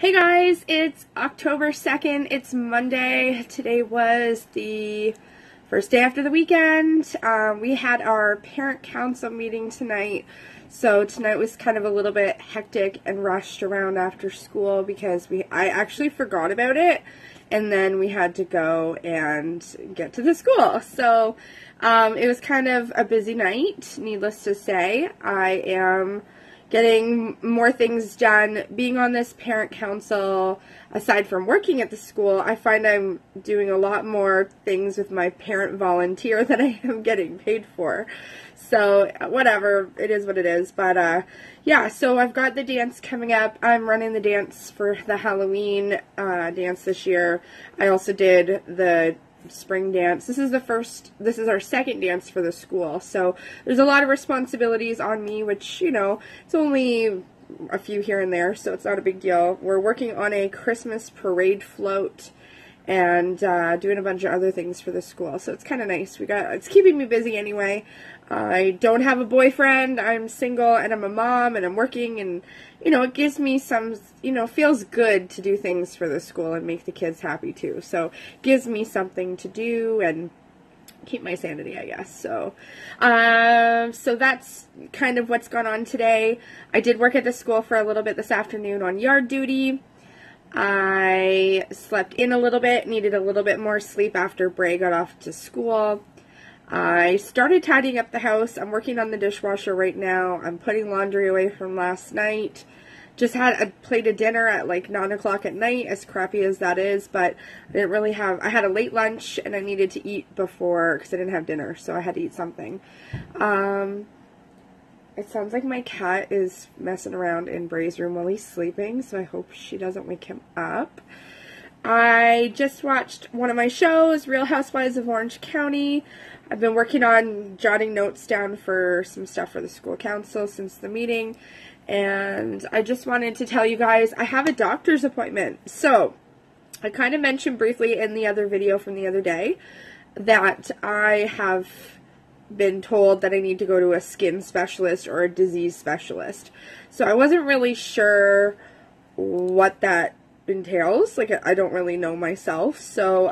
Hey guys, it's October 2nd. It's Monday. Today was the first day after the weekend. We had our parent council meeting tonight. So tonight was kind of a little bit hectic and rushed around after school because I actually forgot about it. And then we had to go and get to the school. So it was kind of a busy night, needless to say. I am getting more things done. Being on this parent council, aside from working at the school, I find I'm doing a lot more things with my parent volunteer than I am getting paid for. So whatever, it is what it is. But yeah, so I've got the dance coming up. I'm running the dance for the Halloween dance this year. I also did the spring dance. This is our second dance for the school, so there's a lot of responsibilities on me, which, you know, it's only a few here and there, so it's not a big deal. We're working on a Christmas parade float and doing a bunch of other things for the school, so it's kind of nice. It's keeping me busy anyway. I don't have a boyfriend, I'm single, and I'm a mom, and I'm working, and, you know, it gives me some, you know, feels good to do things for the school and make the kids happy too. So it gives me something to do and keep my sanity, I guess. So so that's kind of what's gone on today. I did work at the school for a little bit this afternoon on yard duty. I slept in a little bit, needed a little bit more sleep after Bray got off to school. I started tidying up the house. I'm working on the dishwasher right now. I'm putting laundry away from last night. Just had a plate of dinner at like 9 o'clock at night, as crappy as that is, but I didn't really I had a late lunch and I needed to eat before, because I didn't have dinner, so I had to eat something. It sounds like my cat is messing around in Bray's room while he's sleeping, so I hope she doesn't wake him up. I just watched one of my shows, Real Housewives of Orange County. I've been working on jotting notes down for some stuff for the school council since the meeting. And I just wanted to tell you guys, I have a doctor's appointment. So, I kind of mentioned briefly in the other video from the other day that I have been told that I need to go to a skin specialist or a disease specialist. So, I wasn't really sure what that entails. Like, I don't really know myself. So,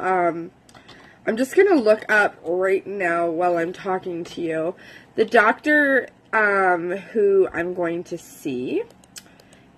I'm just going to look up right now while I'm talking to you. The doctor who I'm going to see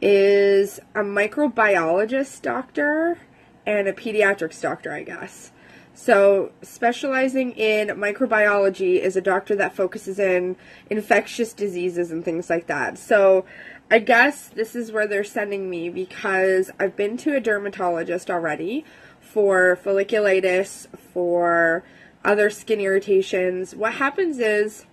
is a microbiologist doctor and a pediatrics doctor, I guess. So specializing in microbiology is a doctor that focuses in infectious diseases and things like that. So I guess this is where they're sending me because I've been to a dermatologist already for folliculitis, for other skin irritations. What happens is,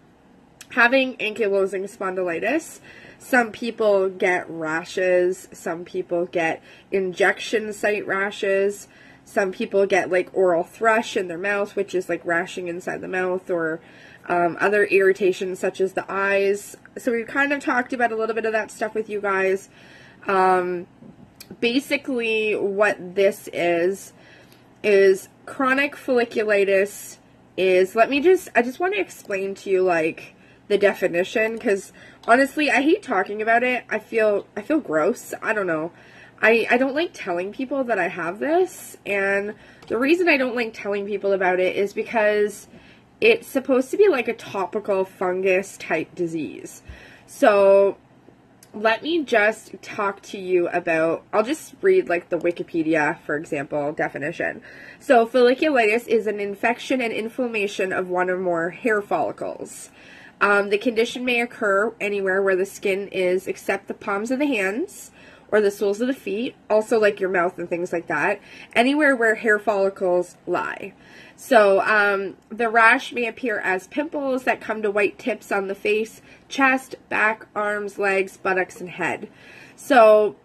having ankylosing spondylitis, some people get rashes, some people get injection site rashes, some people get like oral thrush in their mouth, which is like rashing inside the mouth, or other irritations such as the eyes. So we've kind of talked about a little bit of that stuff with you guys. Basically what this is chronic folliculitis is, I just want to explain to you like the definition, because honestly I hate talking about it. I feel gross. I don't know. I don't like telling people that I have this, and the reason I don't like telling people about it is because it's supposed to be like a topical fungus type disease. So let me just talk to you about, I'll just read like the Wikipedia, for example, definition. So folliculitis is an infection and inflammation of one or more hair follicles. The condition may occur anywhere where the skin is except the palms of the hands or the soles of the feet, also like your mouth and things like that, anywhere where hair follicles lie. So the rash may appear as pimples that come to white tips on the face, chest, back, arms, legs, buttocks, and head. So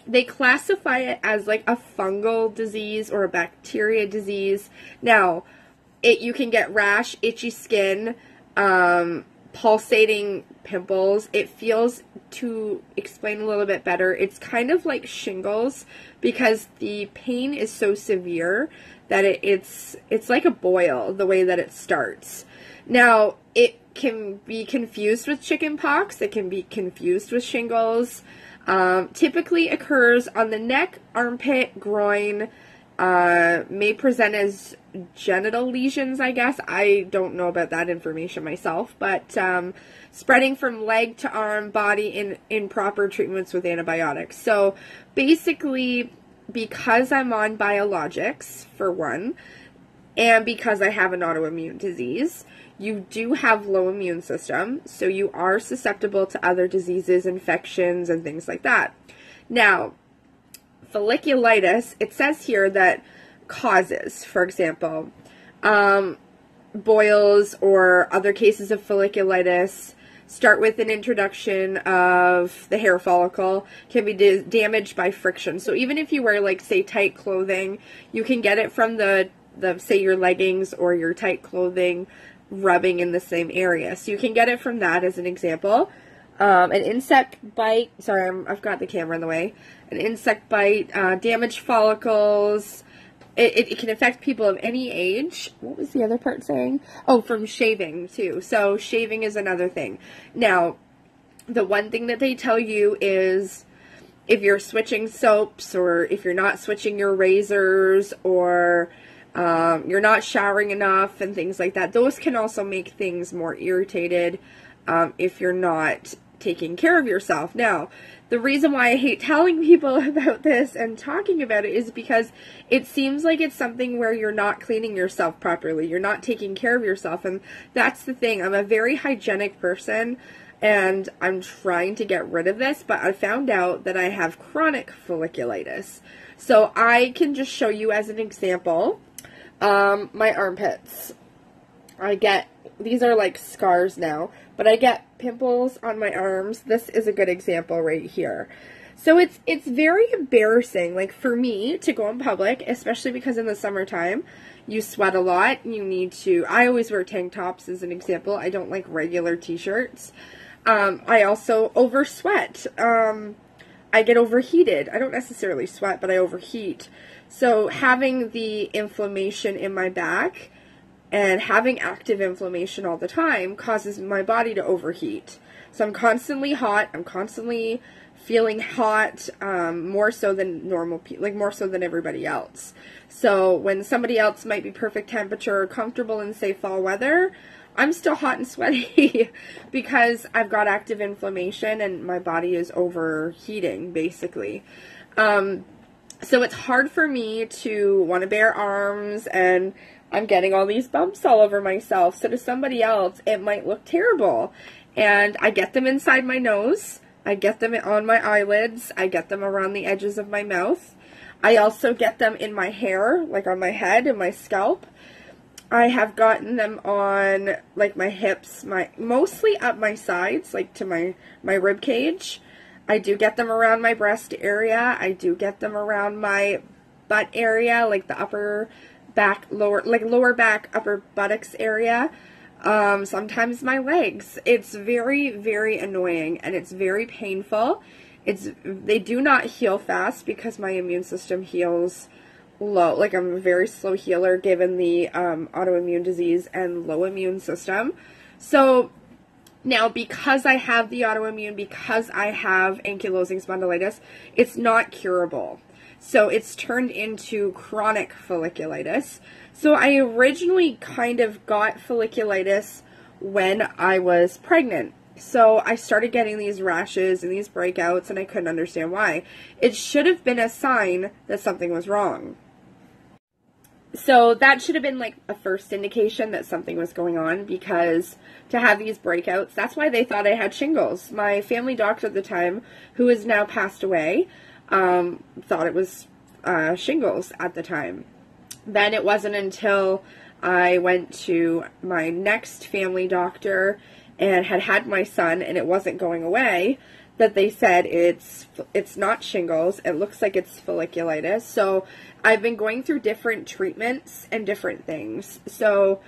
they classify it as like a fungal disease or a bacteria disease. Now, you can get rash, itchy skin, pulsating pimples. It feels, to explain a little bit better, it's kind of like shingles because the pain is so severe that it's like a boil the way that it starts. Now, it can be confused with chicken pox. It can be confused with shingles. Typically occurs on the neck, armpit, groin, may present as genital lesions, I guess. I don't know about that information myself, but spreading from leg to arm, body in proper treatments with antibiotics. So basically, because I'm on biologics, for one, and because I have an autoimmune disease, you do have low immune system, so you are susceptible to other diseases, infections, and things like that. Now, folliculitis, it says here that causes, for example, boils or other cases of folliculitis start with an introduction of the hair follicle, can be damaged by friction. So even if you wear, like, say, tight clothing, you can get it from the say, your leggings or your tight clothing rubbing in the same area. So you can get it from that as an example. An insect bite, sorry, I've got the camera in the way. An insect bite, damaged follicles. It can affect people of any age. What was the other part saying? Oh, from shaving too. So shaving is another thing. Now, the one thing that they tell you is if you're switching soaps, or if you're not switching your razors, or you're not showering enough and things like that, those can also make things more irritated if you're not taking care of yourself. Now, the reason why I hate telling people about this and talking about it is because it seems like it's something where you're not cleaning yourself properly. You're not taking care of yourself. And that's the thing. I'm a very hygienic person, and I'm trying to get rid of this, but I found out that I have chronic folliculitis. So I can just show you as an example, my armpits. These are like scars now, but I get pimples on my arms. This is a good example right here. So it's very embarrassing, like, for me to go in public, especially because in the summertime you sweat a lot. I always wear tank tops as an example. I don't like regular t-shirts. I also oversweat. I get overheated. I don't necessarily sweat, but I overheat. So having the inflammation in my back and having active inflammation all the time causes my body to overheat. So I'm constantly hot. I'm constantly feeling hot, more so than normal people, like more so than everybody else. So when somebody else might be perfect temperature or comfortable in, say, fall weather, I'm still hot and sweaty because I've got active inflammation and my body is overheating, basically. So it's hard for me to want to bear arms, and I'm getting all these bumps all over myself. So to somebody else, it might look terrible. And I get them inside my nose. I get them on my eyelids. I get them around the edges of my mouth. I also get them in my hair, like on my head and my scalp. I have gotten them on, like, my hips, mostly up my sides, like to my rib cage. I do get them around my breast area. I do get them around my butt area, like the upper back, lower back, upper buttocks area. Sometimes my legs. It's very, very annoying, and it's very painful. They do not heal fast because my immune system heals low. Like, I'm a very slow healer given the autoimmune disease and low immune system. So now, because I have the autoimmune, because I have ankylosing spondylitis, it's not curable. So it's turned into chronic folliculitis. So I originally kind of got folliculitis when I was pregnant. So I started getting these rashes and these breakouts, and I couldn't understand why. It should have been a sign that something was wrong. So that should have been like a first indication that something was going on, because to have these breakouts, that's why they thought I had shingles. My family doctor at the time, who has now passed away, thought it was shingles at the time. Then it wasn't until I went to my next family doctor and had my son and it wasn't going away that they said it's not shingles, it looks like it's folliculitis. So I've been going through different treatments and different things. So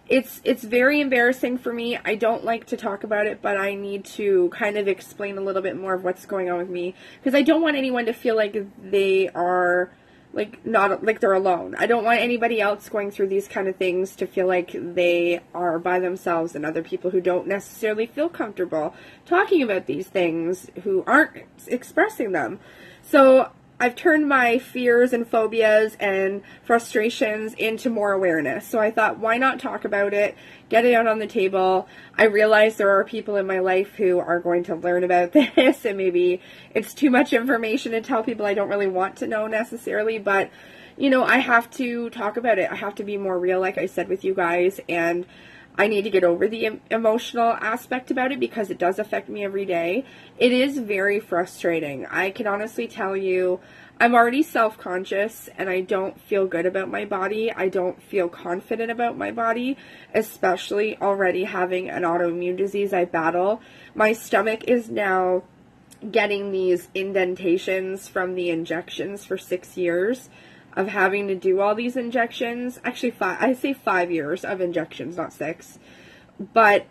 it's very embarrassing for me. I don't like to talk about it, but I need to kind of explain a little bit more of what's going on with me, because I don't want anyone to feel like they are like, not like they're alone. I don't want anybody else going through these kind of things to feel like they are by themselves, and other people who don't necessarily feel comfortable talking about these things, who aren't expressing them. So I've turned my fears and phobias and frustrations into more awareness. So I thought, why not talk about it, get it out on the table. I realize there are people in my life who are going to learn about this, and maybe it's too much information to tell people I don't really want to know necessarily, but, you know, I have to talk about it. I have to be more real, like I said, with you guys, and I need to get over the emotional aspect about it because it does affect me every day. It is very frustrating. I can honestly tell you, I'm already self-conscious and I don't feel good about my body. I don't feel confident about my body, especially already having an autoimmune disease I battle. My stomach is now getting these indentations from the injections for 6 years of having to do all these injections. Actually, I say 5 years of injections, not 6. But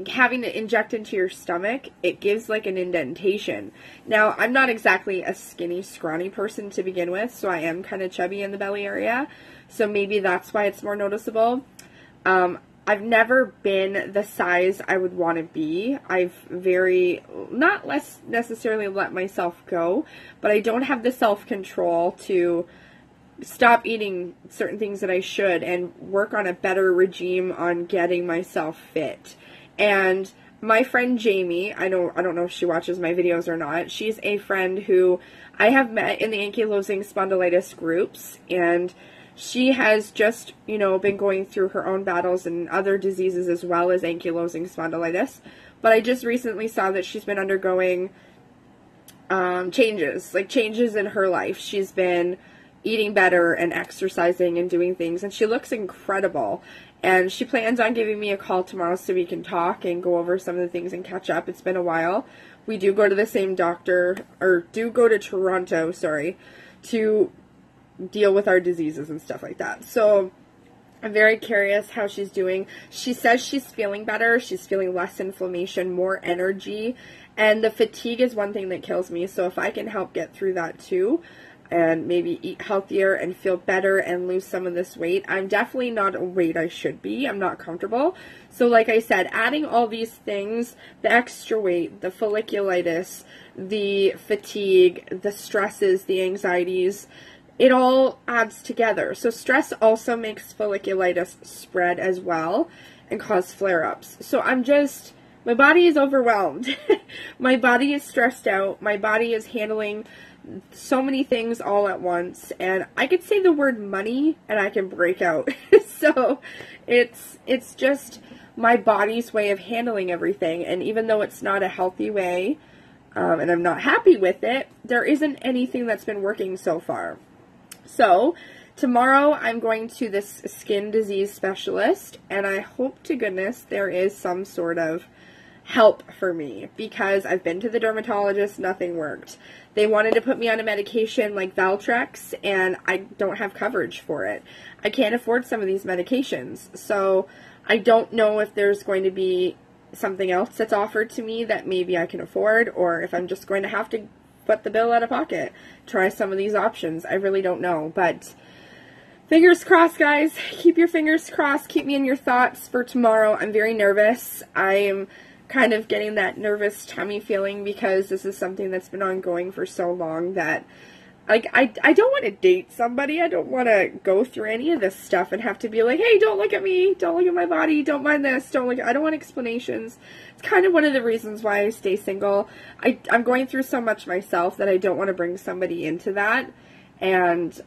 having to inject into your stomach, it gives like an indentation. Now, I'm not exactly a skinny, scrawny person to begin with, so I am kind of chubby in the belly area. So maybe that's why it's more noticeable. I've never been the size I would want to be. I've not less necessarily let myself go, but I don't have the self-control to stop eating certain things that I should and work on a better regime on getting myself fit. And my friend Jamie, I don't know if she watches my videos or not, she's a friend who I have met in the ankylosing spondylitis groups, and she has just, you know, been going through her own battles and other diseases as well as ankylosing spondylitis. But I just recently saw that she's been undergoing changes in her life. She's been eating better and exercising and doing things, and she looks incredible. And she plans on giving me a call tomorrow so we can talk and go over some of the things and catch up. It's been a while. We do go to the same doctor, or do go to Toronto, sorry, to deal with our diseases and stuff like that. So I'm very curious how she's doing. She says she's feeling better. She's feeling less inflammation, more energy, and the fatigue is one thing that kills me. So if I can help get through that too, and maybe eat healthier and feel better and lose some of this weight. I'm definitely not a weight I should be. I'm not comfortable. So like I said, adding all these things, the extra weight, the folliculitis, the fatigue, the stresses, the anxieties, it all adds together. So stress also makes folliculitis spread as well and cause flare-ups. So my body is overwhelmed. My body is stressed out. My body is handling so many things all at once, and I could say the word money and I can break out. So it's just my body's way of handling everything, and even though it's not a healthy way, and I'm not happy with it, there isn't anything that's been working so far. So tomorrow I'm going to this skin disease specialist, and I hope to goodness there is some sort of help for me, because I've been to the dermatologist, nothing worked. They wanted to put me on a medication like Valtrex, and I don't have coverage for it. I can't afford some of these medications, so I don't know if there's going to be something else that's offered to me that maybe I can afford, or if I'm just going to have to foot the bill out of pocket, try some of these options. I really don't know, but fingers crossed, guys. Keep your fingers crossed. Keep me in your thoughts for tomorrow. I'm very nervous. I am kind of getting that nervous tummy feeling because this is something that's been ongoing for so long that, like, I don't want to date somebody. I don't want to go through any of this stuff and have to be like, hey, don't look at me, don't look at my body, don't mind this, I don't want explanations. It's kind of one of the reasons why I stay single. I'm going through so much myself that I don't want to bring somebody into that, and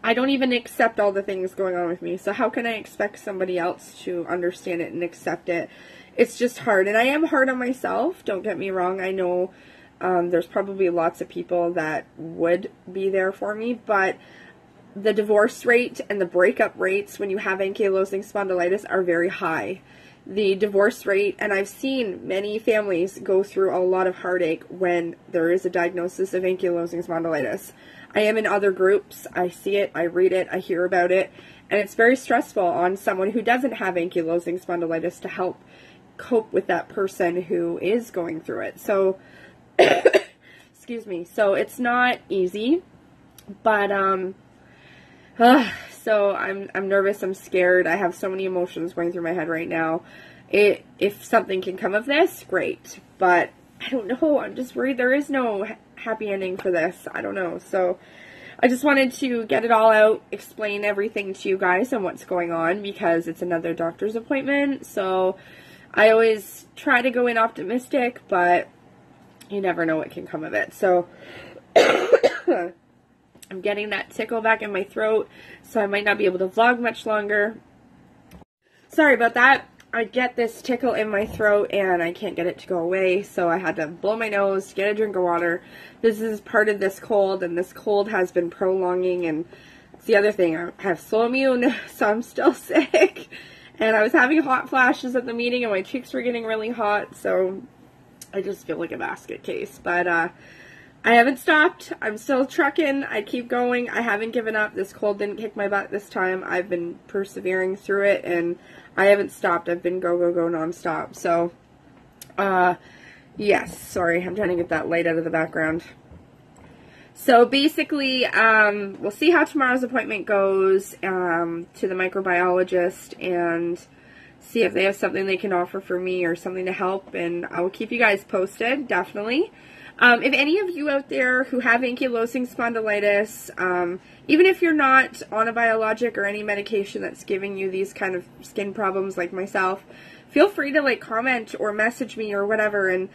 I don't even accept all the things going on with me, so how can I expect somebody else to understand it and accept it? It's just hard, and I am hard on myself, don't get me wrong. I know there's probably lots of people that would be there for me, but the divorce rate and the breakup rates when you have ankylosing spondylitis are very high. The divorce rate, and I've seen many families go through a lot of heartache when there is a diagnosis of ankylosing spondylitis. I am in other groups, I see it, I read it, I hear about it, and it's very stressful on someone who doesn't have ankylosing spondylitis to help cope with that person who is going through it. So excuse me. So it's not easy. But, so I'm nervous, I'm scared, I have so many emotions going through my head right now. If something can come of this, great, but I don't know, I'm just worried there is no happy ending for this. I don't know, so I just wanted to get it all out, explain everything to you guys and what's going on, because it's another doctor's appointment, so I always try to go in optimistic, but you never know what can come of it. So I'm getting that tickle back in my throat, so I might not be able to vlog much longer. Sorry about that. I get this tickle in my throat and I can't get it to go away, so I had to blow my nose, get a drink of water. This is part of this cold, and this cold has been prolonging, and that's the other thing. I have slow immune, so I'm still sick. And I was having hot flashes at the meeting and my cheeks were getting really hot, so I just feel like a basket case. But I haven't stopped. I'm still trucking. I keep going. I haven't given up. This cold didn't kick my butt this time. I've been persevering through it, and I haven't stopped. I've been go, go, go nonstop. So, yes. Sorry, I'm trying to get that light out of the background. So, basically, we'll see how tomorrow's appointment goes to the microbiologist and see if they have something they can offer for me or something to help, and I will keep you guys posted, definitely. If any of you out there who have ankylosing spondylitis, even if you're not on a biologic or any medication that's giving you these kind of skin problems like myself, feel free to like comment or message me or whatever, and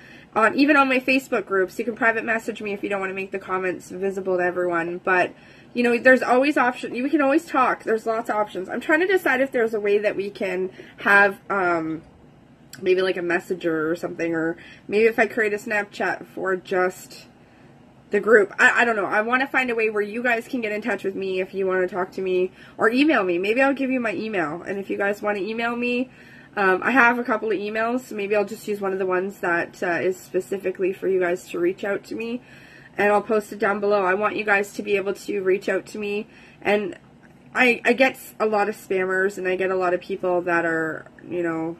even on my Facebook groups, you can private message me if you don't want to make the comments visible to everyone. But you know, there's always options. We can always talk. There's lots of options. I'm trying to decide if there's a way that we can have maybe like a messenger or something, or maybe if I create a Snapchat for just the group. I don't know. I want to find a way where you guys can get in touch with me if you want to talk to me, or email me. Maybe I'll give you my email, and if you guys want to email me, I have a couple of emails, so maybe I'll just use one of the ones that is specifically for you guys to reach out to me, and I'll post it down below. I want you guys to be able to reach out to me, and I get a lot of spammers, and I get a lot of people that are, you know,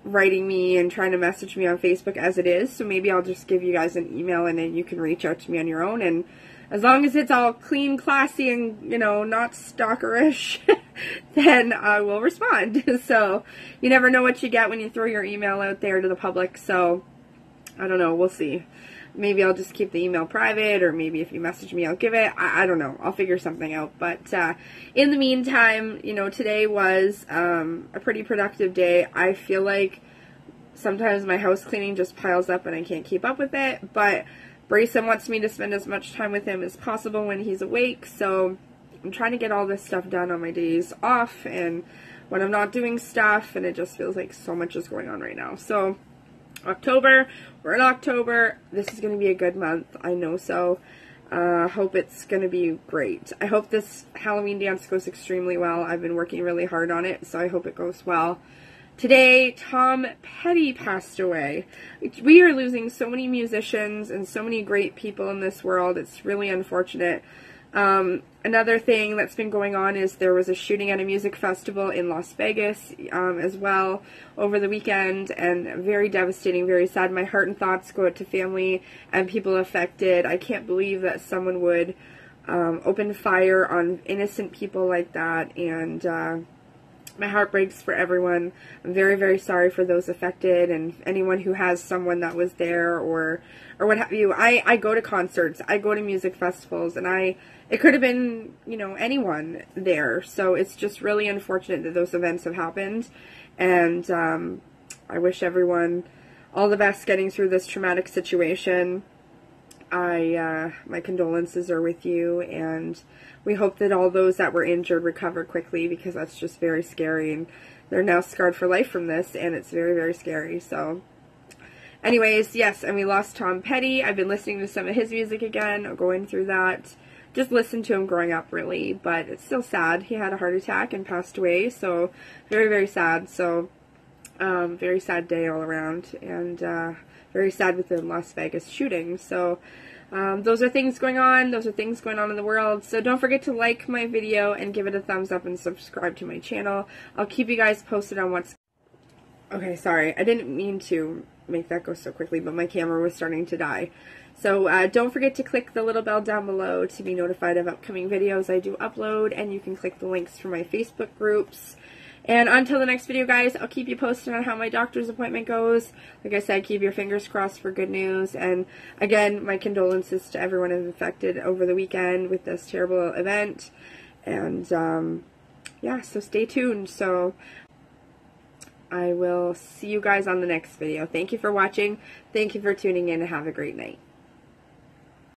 writing me and trying to message me on Facebook as it is, so maybe I'll just give you guys an email and then you can reach out to me on your own, and as long as it's all clean, classy, and, you know, not stalkerish, then I will respond. So, you never know what you get when you throw your email out there to the public, so, I don't know, we'll see. Maybe I'll just keep the email private, or maybe if you message me, I'll give it. I don't know. I'll figure something out. But in the meantime, you know, today was a pretty productive day. I feel like sometimes my house cleaning just piles up and I can't keep up with it. But Brayson wants me to spend as much time with him as possible when he's awake. So I'm trying to get all this stuff done on my days off and when I'm not doing stuff. And it just feels like so much is going on right now. So October, we're in October, this is going to be a good month, I know so. Hope it's going to be great. I hope this Halloween dance goes extremely well. I've been working really hard on it, so I hope it goes well. Today, Tom Petty passed away. We are losing so many musicians and so many great people in this world. It's really unfortunate. Another thing that's been going on is there was a shooting at a music festival in Las Vegas as well over the weekend, and very devastating, very sad. My heart and thoughts go out to family and people affected. I can't believe that someone would open fire on innocent people like that, and my heart breaks for everyone. I'm very, very sorry for those affected and anyone who has someone that was there or what have you. I go to concerts, I go to music festivals, and it could have been, you know, anyone there. So it's just really unfortunate that those events have happened. And I wish everyone all the best getting through this traumatic situation. My condolences are with you, and we hope that all those that were injured recover quickly, because that's just very scary, and they're now scarred for life from this, and it's very, very scary. So anyways, yes, and we lost Tom Petty. I've been listening to some of his music again, going through that. Just listened to him growing up, really, but it's still sad. He had a heart attack and passed away, so very, very sad. So very sad day all around, and very sad with the Las Vegas shooting. So those are things going on. Those are things going on in the world. So don't forget to like my video and give it a thumbs up and subscribe to my channel. I'll keep you guys posted on what's... Okay, sorry. I didn't mean to make that go so quickly, but my camera was starting to die. So don't forget to click the little bell down below to be notified of upcoming videos I do upload, and you can click the links for my Facebook groups. And until the next video, guys, I'll keep you posted on how my doctor's appointment goes. Like I said, keep your fingers crossed for good news. And again, my condolences to everyone affected over the weekend with this terrible event. And yeah, so stay tuned. So I will see you guys on the next video. Thank you for watching. Thank you for tuning in, and have a great night.